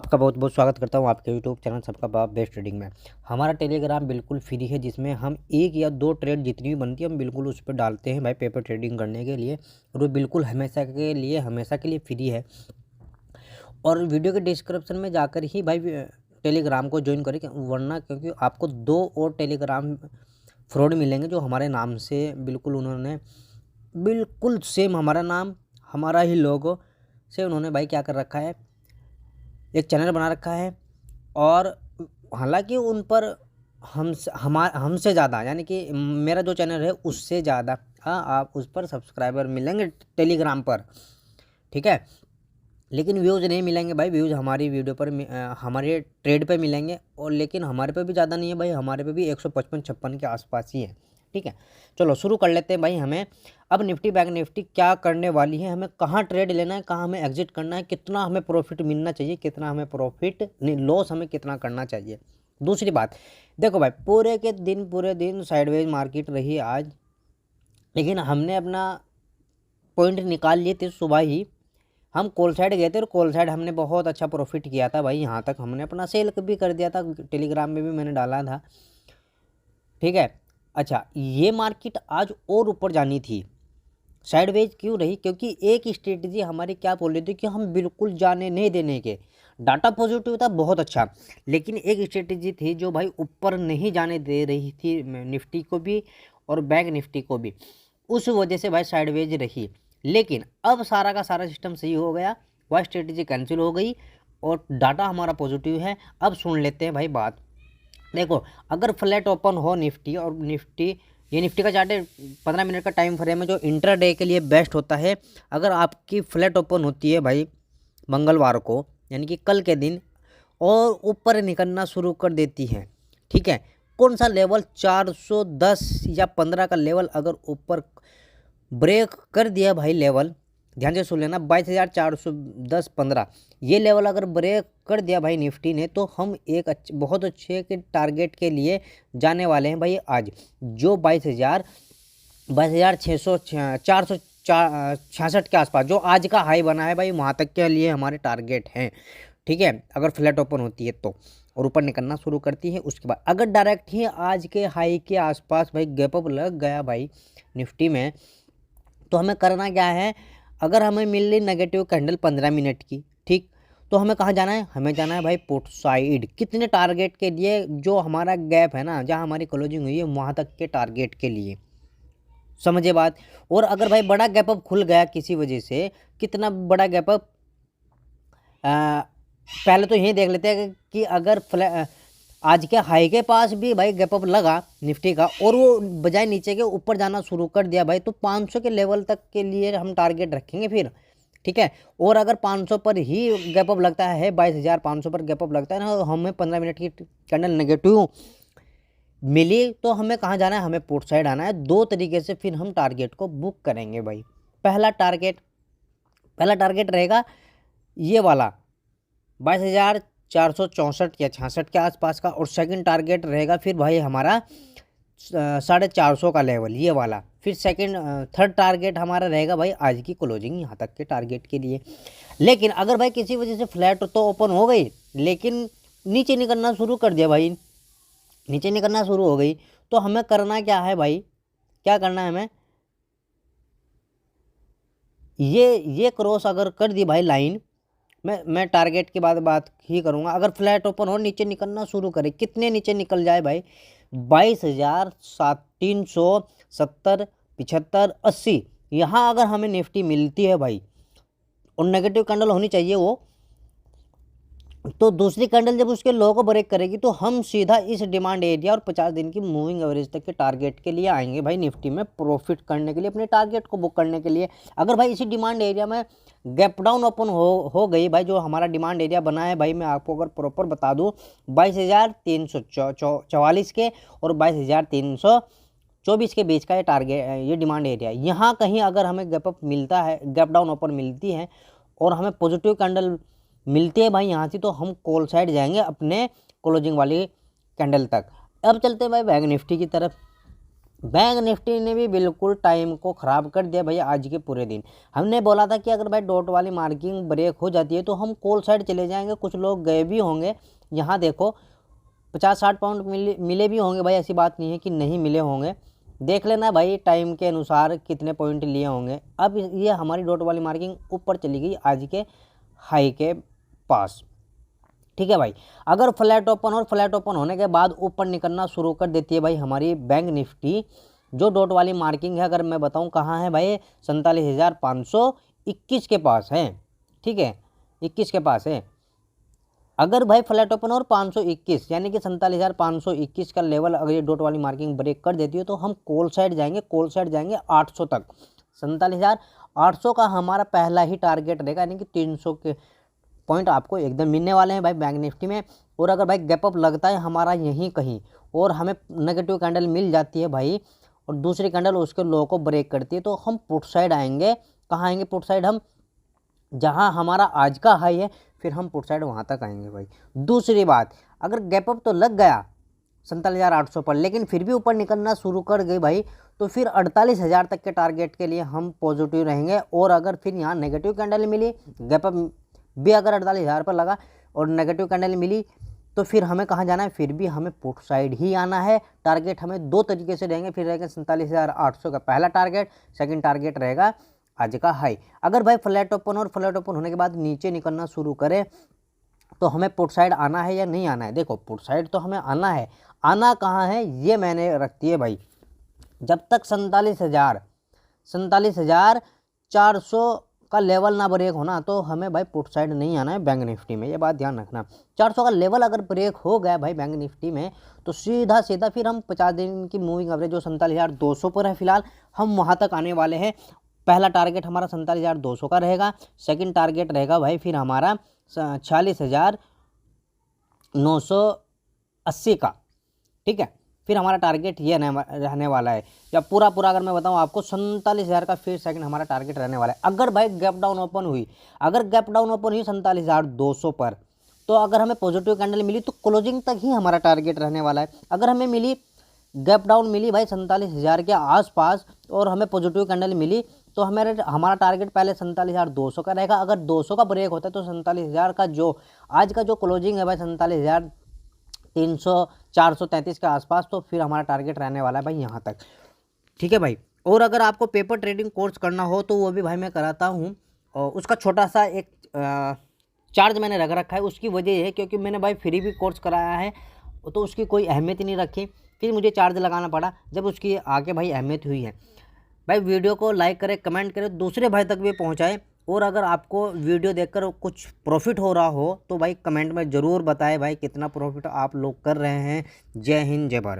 आपका बहुत बहुत स्वागत करता हूं आपके यूट्यूब चैनल सबका बाप बेस्ट ट्रेडिंग में। हमारा टेलीग्राम बिल्कुल फ्री है, जिसमें हम एक या दो ट्रेड जितनी भी बनती है हम बिल्कुल उस पर डालते हैं भाई, पेपर ट्रेडिंग करने के लिए। और वो बिल्कुल हमेशा के लिए फ्री है। और वीडियो के डिस्क्रिप्शन में जाकर ही भाई टेलीग्राम को ज्वाइन करें, वरना क्योंकि आपको 2 और टेलीग्राम फ्रॉड मिलेंगे जो हमारे नाम से बिल्कुल उन्होंने बिल्कुल सेम हमारा नाम हमारा ही लोगो से उन्होंने भाई क्या कर रखा है, एक चैनल बना रखा है। और हालांकि उन पर हमसे ज़्यादा, यानी कि मेरा जो चैनल है उससे ज़्यादा आप उस पर सब्सक्राइबर मिलेंगे टेलीग्राम पर, ठीक है। लेकिन व्यूज़ नहीं मिलेंगे भाई, व्यूज़ हमारी वीडियो पर हमारे ट्रेड पे मिलेंगे। और लेकिन हमारे पे भी ज़्यादा नहीं है भाई, हमारे पे भी 155-56 के आसपास ही है, ठीक है। चलो शुरू कर लेते हैं भाई। हमें अब निफ्टी बैंक निफ्टी क्या करने वाली है, हमें कहाँ ट्रेड लेना है, कहाँ हमें एग्जिट करना है, कितना हमें प्रॉफिट मिलना चाहिए, कितना हमें प्रॉफिट नहीं, लॉस हमें कितना करना चाहिए। दूसरी बात देखो भाई, पूरे दिन साइडवेज मार्केट रही आज, लेकिन हमने अपना पॉइंट निकाल लिए थे। सुबह ही हम कॉल साइड गए थे और कॉल साइड हमने बहुत अच्छा प्रॉफिट किया था भाई। यहाँ तक हमने अपना सेल भी कर दिया था, टेलीग्राम में भी मैंने डाला था, ठीक है। अच्छा, ये मार्केट आज और ऊपर जानी थी, साइडवेज क्यों रही? क्योंकि एक स्ट्रेटजी हमारी क्या बोल रही थी कि हम बिल्कुल जाने नहीं देने के। डाटा पॉजिटिव था बहुत अच्छा, लेकिन एक स्ट्रेटजी थी जो भाई ऊपर नहीं जाने दे रही थी निफ्टी को भी और बैंक निफ्टी को भी, उस वजह से भाई साइडवेज रही। लेकिन अब सारा का सारा सिस्टम सही हो गया, वह स्ट्रेटजी कैंसिल हो गई और डाटा हमारा पॉजिटिव है। अब सुन लेते हैं भाई बात। देखो, अगर फ्लैट ओपन हो निफ्टी और ये निफ्टी का चार्ट है, 15 मिनट का टाइम फ्रेम है जो इंट्राडे के लिए बेस्ट होता है। अगर आपकी फ्लैट ओपन होती है भाई मंगलवार को, यानी कि कल के दिन, और ऊपर निकलना शुरू कर देती है, ठीक है, कौन सा लेवल 410 या 15 का लेवल अगर ऊपर ब्रेक कर दिया भाई, लेवल ध्यान से सुन लेना, 22,410-15 ये लेवल अगर ब्रेक कर दिया भाई निफ्टी ने, तो हम एक बहुत अच्छे के टारगेट के लिए जाने वाले हैं भाई आज, जो 22,466 के आसपास, जो आज का हाई बना है भाई, वहाँ तक के लिए हमारे टारगेट हैं, ठीक है। अगर फ्लैट ओपन होती है तो और ऊपर निकलना शुरू करती है, उसके बाद अगर डायरेक्ट ही आज के हाई के आसपास भाई गैप अप लग गया भाई निफ्टी में, तो हमें करना क्या है? अगर हमें मिल रही नेगेटिव कैंडल 15 मिनट की, ठीक, तो हमें कहाँ जाना है? हमें जाना है भाई पुट साइड। कितने टारगेट के लिए? जो हमारा गैप है ना, जहाँ हमारी क्लोजिंग हुई है वहाँ तक के टारगेट के लिए, समझे बात। और अगर भाई बड़ा गैप अप खुल गया किसी वजह से, कितना बड़ा गैप अप, पहले तो यही देख लेते हैं कि अगर आज के हाई के पास भी भाई गैप अप लगा निफ्टी का और वो बजाय नीचे के ऊपर जाना शुरू कर दिया भाई, तो 500 के लेवल तक के लिए हम टारगेट रखेंगे फिर, ठीक है। और अगर 500 पर ही गैप अप लगता है, 22,500 पर गैप अप लगता है ना, हमें 15 मिनट की कैंडल नेगेटिव मिली, तो हमें कहाँ जाना है? हमें पुट साइड आना है। 2 तरीके से फिर हम टारगेट को बुक करेंगे भाई। पहला टारगेट रहेगा ये वाला 22,464 या 66 के आसपास का, और सेकंड टारगेट रहेगा फिर भाई हमारा 450 का लेवल, ये वाला। फिर थर्ड टारगेट हमारा रहेगा भाई आज की क्लोजिंग, यहाँ तक के टारगेट के लिए। लेकिन अगर भाई किसी वजह से फ्लैट तो ओपन हो गई, लेकिन नीचे निकलना शुरू कर दिया भाई, नीचे निकलना शुरू हो गई, तो हमें करना क्या है भाई? क्या करना है हमें? ये क्रॉस अगर कर दी भाई लाइन, मैं टारगेट के बाद बात ही करूंगा। अगर फ्लैट ओपन हो, नीचे निकलना शुरू करे, कितने नीचे निकल जाए भाई? 22,370, 75, 80, यहाँ अगर हमें निफ्टी मिलती है भाई और नेगेटिव कैंडल होनी चाहिए वो, तो दूसरी कैंडल जब उसके लो को ब्रेक करेगी, तो हम सीधा इस डिमांड एरिया और 50 दिन की मूविंग एवरेज तक के टारगेट के लिए आएंगे भाई निफ्टी में, प्रॉफिट करने के लिए, अपने टारगेट को बुक करने के लिए। अगर भाई इसी डिमांड एरिया में गैप डाउन ओपन हो गई भाई, जो हमारा डिमांड एरिया बना है भाई, मैं आपको अगर प्रॉपर बता दूँ, 22,344 के और 22,324 के बीच का ये टारगेट, ये डिमांड एरिया। यहाँ कहीं अगर हमें गैप अप मिलता है, गैप डाउन ओपन मिलती है और हमें पॉजिटिव कैंडल मिलती है भाई यहाँ से, तो हम कॉल साइड जाएंगे अपने क्लोजिंग वाली कैंडल तक। अब चलते हैं भाई बैंक निफ्टी की तरफ। बैंक निफ्टी ने भी बिल्कुल टाइम को ख़राब कर दिया भैया आज के पूरे दिन। हमने बोला था कि अगर भाई डॉट वाली मार्किंग ब्रेक हो जाती है तो हम कॉल साइड चले जाएंगे, कुछ लोग गए भी होंगे। यहाँ देखो 50-60 पॉइंट मिले भी होंगे भाई, ऐसी बात नहीं है कि नहीं मिले होंगे। देख लेना भाई टाइम के अनुसार कितने पॉइंट लिए होंगे। अब ये हमारी डॉट वाली मार्किंग ऊपर चली गई आज के हाई के पास, ठीक है भाई। अगर फ्लैट ओपन और फ्लैट ओपन होने के बाद ऊपर निकलना शुरू कर देती है भाई हमारी बैंक निफ्टी, जो डॉट वाली मार्किंग है अगर मैं बताऊं कहाँ है भाई, 47,521 के पास है, ठीक है, 21 के पास है। अगर भाई फ्लैट ओपन और 521 यानी कि 47,521 का लेवल अगर ये डॉट वाली मार्किंग ब्रेक कर देती है तो हम कॉल साइड जाएंगे, कॉल साइड जाएंगे 800 तक। 47,800 का हमारा पहला ही टारगेट रहेगा, यानी कि 300 के पॉइंट आपको एकदम मिलने वाले हैं भाई बैंक निफ्टी में। और अगर भाई गैप अप लगता है हमारा यहीं कहीं और हमें नेगेटिव कैंडल मिल जाती है भाई और दूसरी कैंडल उसके लो को ब्रेक करती है तो हम पुट साइड आएंगे। कहाँ आएंगे पुट साइड? हम जहाँ हमारा आज का हाई है फिर हम पुट साइड वहाँ तक आएंगे भाई। दूसरी बात, अगर गैप अप तो लग गया 47,800 पर लेकिन फिर भी ऊपर निकलना शुरू कर गई भाई तो फिर 48,000 तक के टारगेट के लिए हम पॉजिटिव रहेंगे। और अगर फिर यहाँ नेगेटिव कैंडल मिली, गैप अप भी अगर 48,000 पर लगा और नेगेटिव कैंडल मिली तो फिर हमें कहाँ जाना है? फिर भी हमें पुट साइड ही आना है। टारगेट हमें दो तरीके से रहेंगे, फिर रहेगा 47,800 का पहला टारगेट, सेकंड टारगेट रहेगा आज का हाई। अगर भाई फ्लैट ओपन और फ्लैट ओपन होने के बाद नीचे निकलना शुरू करे तो हमें पुट साइड आना है या नहीं आना है? देखो पुट साइड तो हमें आना है। आना कहाँ है ये मैंने रखती है भाई, जब तक 47,400 का लेवल ना ब्रेक होना तो हमें भाई पुट साइड नहीं आना है बैंक निफ्टी में, ये बात ध्यान रखना। 400 का लेवल अगर ब्रेक हो गया भाई बैंक निफ्टी में तो सीधा सीधा फिर हम 50 दिन की मूविंग एवरेज जो 47,200 पर है फिलहाल, हम वहाँ तक आने वाले हैं। पहला टारगेट हमारा 47,200 का रहेगा, सेकंड टारगेट रहेगा भाई फिर हमारा 46,980 का, ठीक है। फिर हमारा टारगेट ये रहने वाला है। या पूरा अगर मैं बताऊं आपको 47,000 का फिर सेकंड हमारा टारगेट रहने वाला है। अगर भाई गैप डाउन ओपन हुई, 47,200 पर तो अगर हमें पॉजिटिव कैंडल मिली तो क्लोजिंग तक ही हमारा टारगेट रहने वाला है। अगर हमें मिली गैप डाउन मिली भाई 47,000 के आसपास और हमें पॉजिटिव कैंडल मिली तो हमारा टारगेट पहले 47,200 का रहेगा। अगर 200 का ब्रेक होता है तो 47,000 का जो आज का जो क्लोजिंग है भाई 47,300 433 के आसपास, तो फिर हमारा टारगेट रहने वाला है भाई यहाँ तक, ठीक है भाई। और अगर आपको पेपर ट्रेडिंग कोर्स करना हो तो वो भी भाई मैं कराता हूँ और उसका छोटा सा एक चार्ज मैंने रखा है। उसकी वजह ये है क्योंकि मैंने भाई फ्री भी कोर्स कराया है तो उसकी कोई अहमियत नहीं रखी, फिर मुझे चार्ज लगाना पड़ा जब उसकी आगे भाई अहमियत हुई है। भाई वीडियो को लाइक करें, कमेंट करें, दूसरे भाई तक भी पहुंचाएं। और अगर आपको वीडियो देखकर कुछ प्रॉफिट हो रहा हो तो भाई कमेंट में ज़रूर बताएं भाई कितना प्रॉफिट आप लोग कर रहे हैं। जय हिंद, जय भारत।